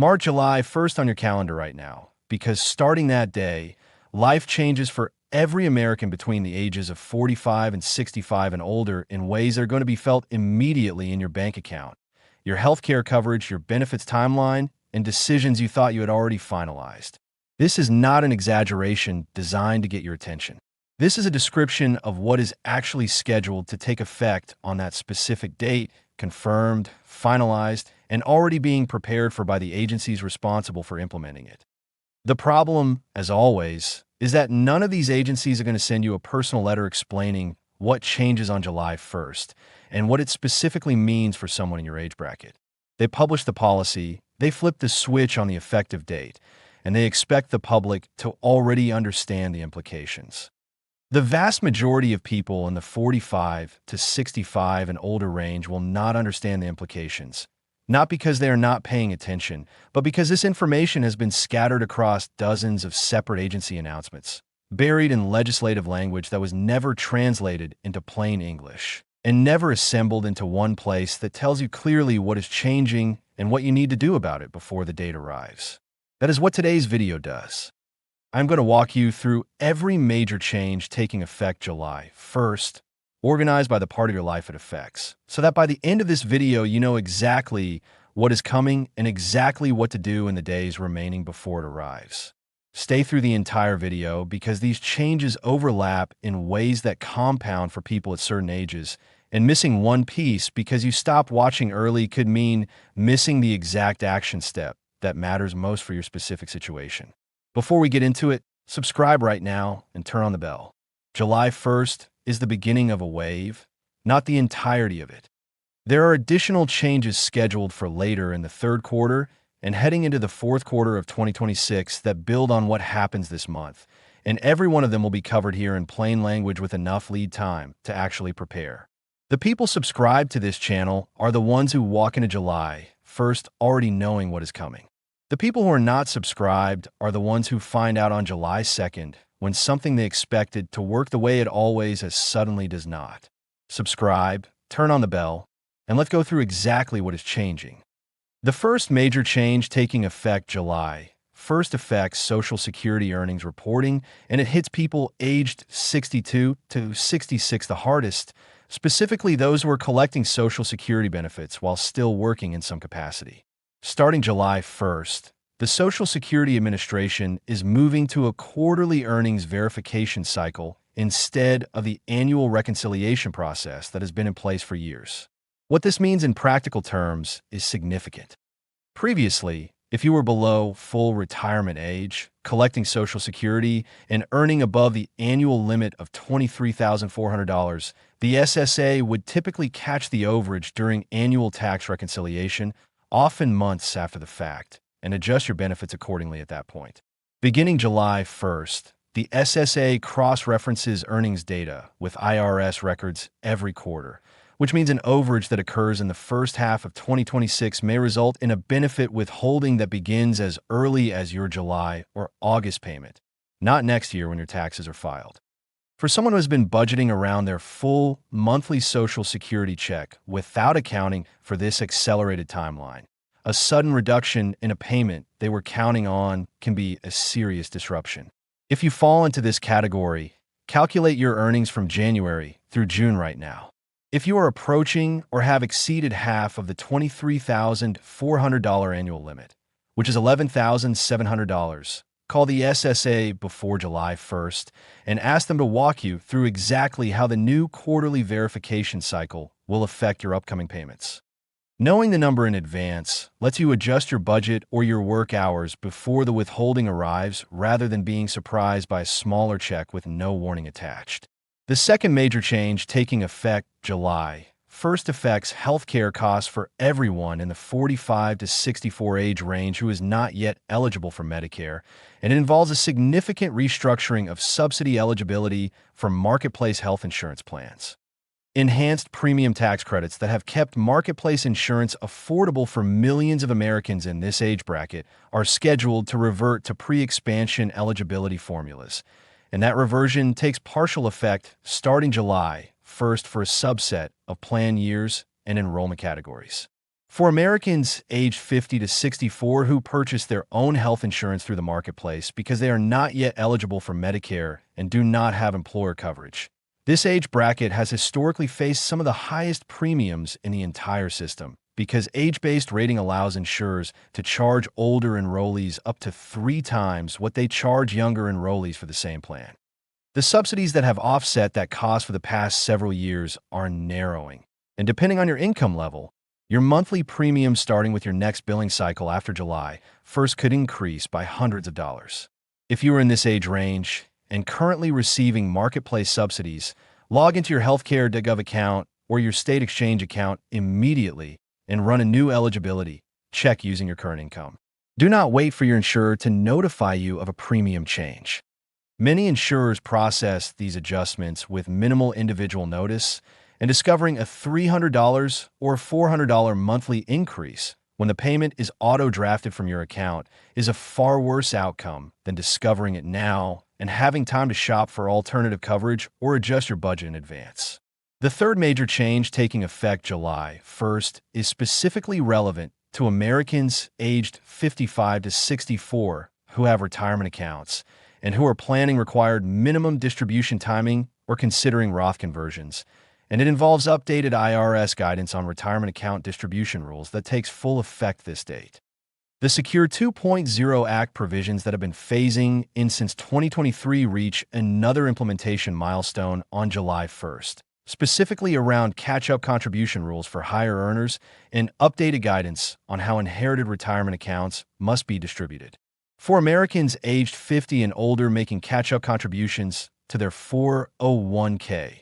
Mark July 1st on your calendar right now, because starting that day, life changes for every American between the ages of 45 and 65 and older in ways that are going to be felt immediately in your bank account, your healthcare coverage, your benefits timeline, and decisions you thought you had already finalized. This is not an exaggeration designed to get your attention. This is a description of what is actually scheduled to take effect on that specific date, confirmed, finalized, and already being prepared for by the agencies responsible for implementing it. The problem, as always, is that none of these agencies are going to send you a personal letter explaining what changes on July 1st and what it specifically means for someone in your age bracket. They publish the policy, they flip the switch on the effective date, and they expect the public to already understand the implications. The vast majority of people in the 45 to 65 and older range will not understand the implications, not because they are not paying attention, but because this information has been scattered across dozens of separate agency announcements, buried in legislative language that was never translated into plain English, and never assembled into one place that tells you clearly what is changing and what you need to do about it before the date arrives. That is what today's video does. I'm going to walk you through every major change taking effect July 1st, organized by the part of your life it affects, so that by the end of this video you know exactly what is coming and exactly what to do in the days remaining before it arrives. Stay through the entire video because these changes overlap in ways that compound for people at certain ages, and missing one piece because you stopped watching early could mean missing the exact action step that matters most for your specific situation. Before we get into it, subscribe right now and turn on the bell. July 1st is the beginning of a wave, not the entirety of it. There are additional changes scheduled for later in the third quarter and heading into the fourth quarter of 2026 that build on what happens this month, and every one of them will be covered here in plain language with enough lead time to actually prepare. The people subscribed to this channel are the ones who walk into July 1st already knowing what is coming. The people who are not subscribed are the ones who find out on July 2nd when something they expected to work the way it always has suddenly does not. Subscribe, turn on the bell, and let's go through exactly what is changing. The first major change taking effect July 1st affects Social Security earnings reporting, and it hits people aged 62 to 66 the hardest, specifically those who are collecting Social Security benefits while still working in some capacity. Starting July 1st, the Social Security Administration is moving to a quarterly earnings verification cycle instead of the annual reconciliation process that has been in place for years. What this means in practical terms is significant. Previously, if you were below full retirement age, collecting Social Security, and earning above the annual limit of $23,400, the SSA would typically catch the overage during annual tax reconciliation, often months after the fact, and adjust your benefits accordingly at that point. Beginning July 1st, the SSA cross-references earnings data with IRS records every quarter, which means an overage that occurs in the first half of 2026 may result in a benefit withholding that begins as early as your July or August payment, not next year when your taxes are filed. For someone who has been budgeting around their full monthly Social Security check without accounting for this accelerated timeline, a sudden reduction in a payment they were counting on can be a serious disruption. If you fall into this category, calculate your earnings from January through June right now. If you are approaching or have exceeded half of the $23,400 annual limit, which is $11,700, call the SSA before July 1st and ask them to walk you through exactly how the new quarterly verification cycle will affect your upcoming payments. Knowing the number in advance lets you adjust your budget or your work hours before the withholding arrives rather than being surprised by a smaller check with no warning attached. The second major change taking effect July 1st affects healthcare costs for everyone in the 45 to 64 age range who is not yet eligible for Medicare, and it involves a significant restructuring of subsidy eligibility for marketplace health insurance plans. Enhanced premium tax credits that have kept marketplace insurance affordable for millions of Americans in this age bracket are scheduled to revert to pre-expansion eligibility formulas, and that reversion takes partial effect starting July 1st for a subset of plan years and enrollment categories. For Americans aged 50 to 64 who purchase their own health insurance through the marketplace because they are not yet eligible for Medicare and do not have employer coverage. This age bracket has historically faced some of the highest premiums in the entire system because age-based rating allows insurers to charge older enrollees up to 3 times what they charge younger enrollees for the same plan. The subsidies that have offset that cost for the past several years are narrowing, and depending on your income level, your monthly premium starting with your next billing cycle after July 1st could increase by hundreds of dollars. If you are in this age range and currently receiving marketplace subsidies, log into your healthcare.gov account or your state exchange account immediately and run a new eligibility check using your current income. Do not wait for your insurer to notify you of a premium change. Many insurers process these adjustments with minimal individual notice, and discovering a $300 or $400 monthly increase when the payment is auto-drafted from your account is a far worse outcome than discovering it now and having time to shop for alternative coverage or adjust your budget in advance. The third major change taking effect July 1st is specifically relevant to Americans aged 55 to 64 who have retirement accounts and who are planning required minimum distribution timing or considering Roth conversions, and it involves updated IRS guidance on retirement account distribution rules that takes full effect this date. The Secure 2.0 Act provisions that have been phasing in since 2023 reach another implementation milestone on July 1st, specifically around catch-up contribution rules for higher earners and updated guidance on how inherited retirement accounts must be distributed. For Americans aged 50 and older making catch-up contributions to their 401k,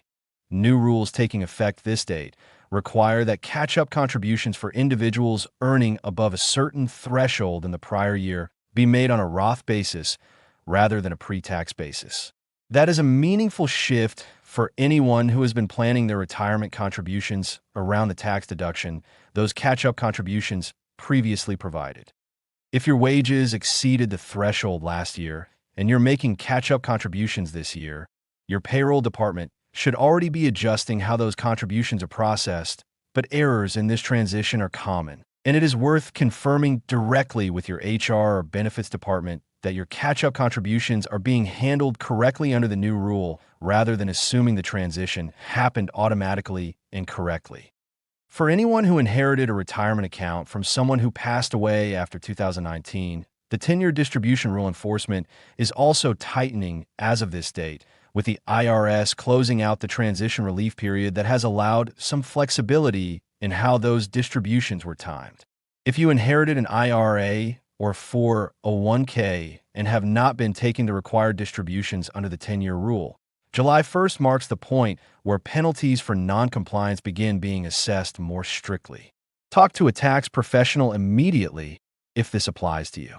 new rules taking effect this date require that catch-up contributions for individuals earning above a certain threshold in the prior year be made on a Roth basis rather than a pre-tax basis. That is a meaningful shift for anyone who has been planning their retirement contributions around the tax deduction those catch-up contributions previously provided. If your wages exceeded the threshold last year and you're making catch-up contributions this year, your payroll department should already be adjusting how those contributions are processed, but errors in this transition are common, and it is worth confirming directly with your HR or benefits department that your catch-up contributions are being handled correctly under the new rule rather than assuming the transition happened automatically and correctly. For anyone who inherited a retirement account from someone who passed away after 2019, the 10-year distribution rule enforcement is also tightening as of this date, with the IRS closing out the transition relief period that has allowed some flexibility in how those distributions were timed. If you inherited an IRA or 401k and have not been taking the required distributions under the 10-year rule, July 1st marks the point where penalties for non-compliance begin being assessed more strictly. Talk to a tax professional immediately if this applies to you.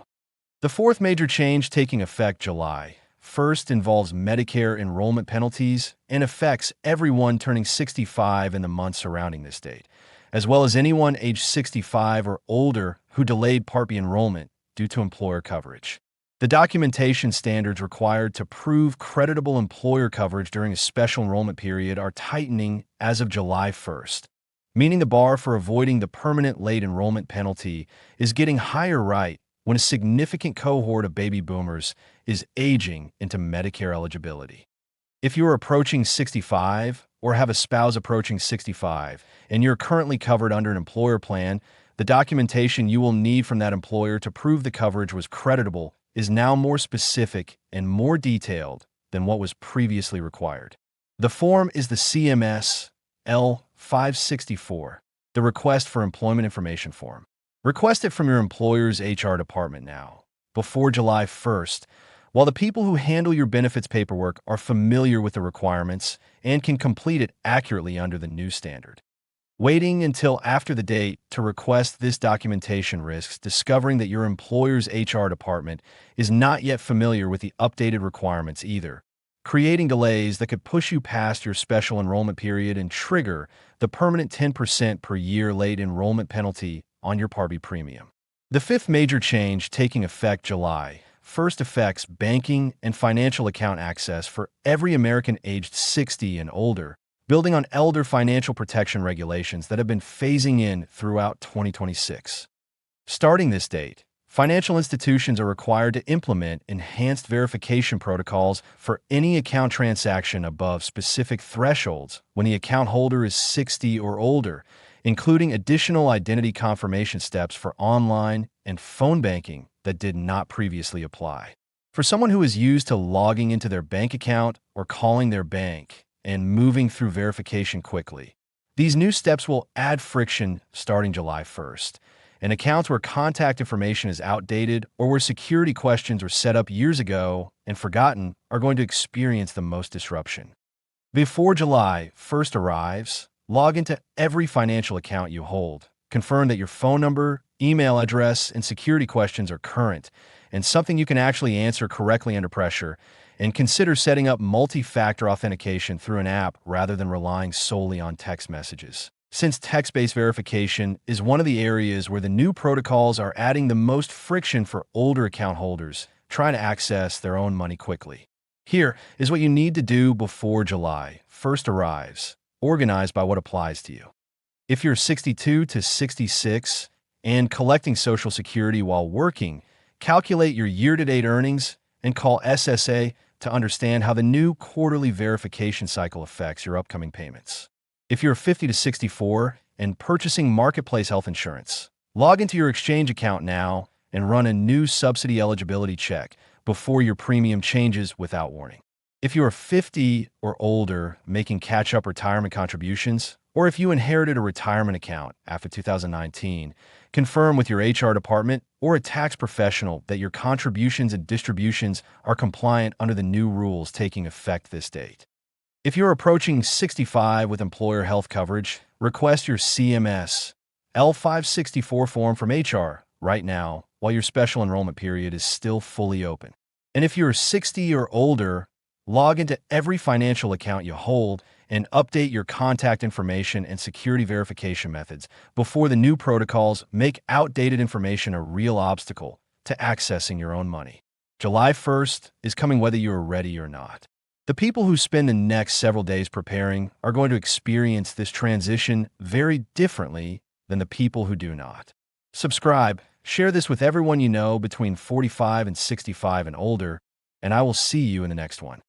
The fourth major change taking effect July 1st involves Medicare enrollment penalties and affects everyone turning 65 in the months surrounding this date, as well as anyone aged 65 or older who delayed Part B enrollment due to employer coverage. The documentation standards required to prove creditable employer coverage during a special enrollment period are tightening as of July 1st, meaning the bar for avoiding the permanent late enrollment penalty is getting higher right when a significant cohort of baby boomers is aging into Medicare eligibility. If you are approaching 65 or have a spouse approaching 65 and you're currently covered under an employer plan, the documentation you will need from that employer to prove the coverage was creditable is now more specific and more detailed than what was previously required. The form is the CMS L564, the Request for Employment Information Form. Request it from your employer's HR department now, before July 1st, while the people who handle your benefits paperwork are familiar with the requirements and can complete it accurately under the new standard. Waiting until after the date to request this documentation risks discovering that your employer's HR department is not yet familiar with the updated requirements either, creating delays that could push you past your special enrollment period and trigger the permanent 10% per year late enrollment penalty on your Part B premium. The fifth major change taking effect July 1st affects banking and financial account access for every American aged 60 and older building on elder financial protection regulations that have been phasing in throughout 2026. Starting this date, financial institutions are required to implement enhanced verification protocols for any account transaction above specific thresholds when the account holder is 60 or older, including additional identity confirmation steps for online and phone banking that did not previously apply. For someone who is used to logging into their bank account or calling their bank and moving through verification quickly, these new steps will add friction starting July 1st. And accounts where contact information is outdated or where security questions were set up years ago and forgotten are going to experience the most disruption. Before July 1st arrives, log into every financial account you hold. Confirm that your phone number, email address, and security questions are current and something you can actually answer correctly under pressure, and consider setting up multi-factor authentication through an app rather than relying solely on text messages. Since text-based verification is one of the areas where the new protocols are adding the most friction for older account holders trying to access their own money quickly. Here is what you need to do before July 1st arrives, organized by what applies to you. If you're 62 to 66 and collecting Social Security while working, calculate your year-to-date earnings and call SSA to understand how the new quarterly verification cycle affects your upcoming payments. If you're 50 to 64 and purchasing marketplace health insurance, log into your exchange account now and run a new subsidy eligibility check before your premium changes without warning. If you are 50 or older making catch-up retirement contributions, or if you inherited a retirement account after 2019, confirm with your HR department or a tax professional that your contributions and distributions are compliant under the new rules taking effect this date. If you're approaching 65 with employer health coverage, request your CMS L564 form from HR right now while your special enrollment period is still fully open. And if you're 60 or older, log into every financial account you hold and update your contact information and security verification methods before the new protocols make outdated information a real obstacle to accessing your own money. July 1st is coming whether you are ready or not. The people who spend the next several days preparing are going to experience this transition very differently than the people who do not. Subscribe, share this with everyone you know between 45 and 65 and older, and I will see you in the next one.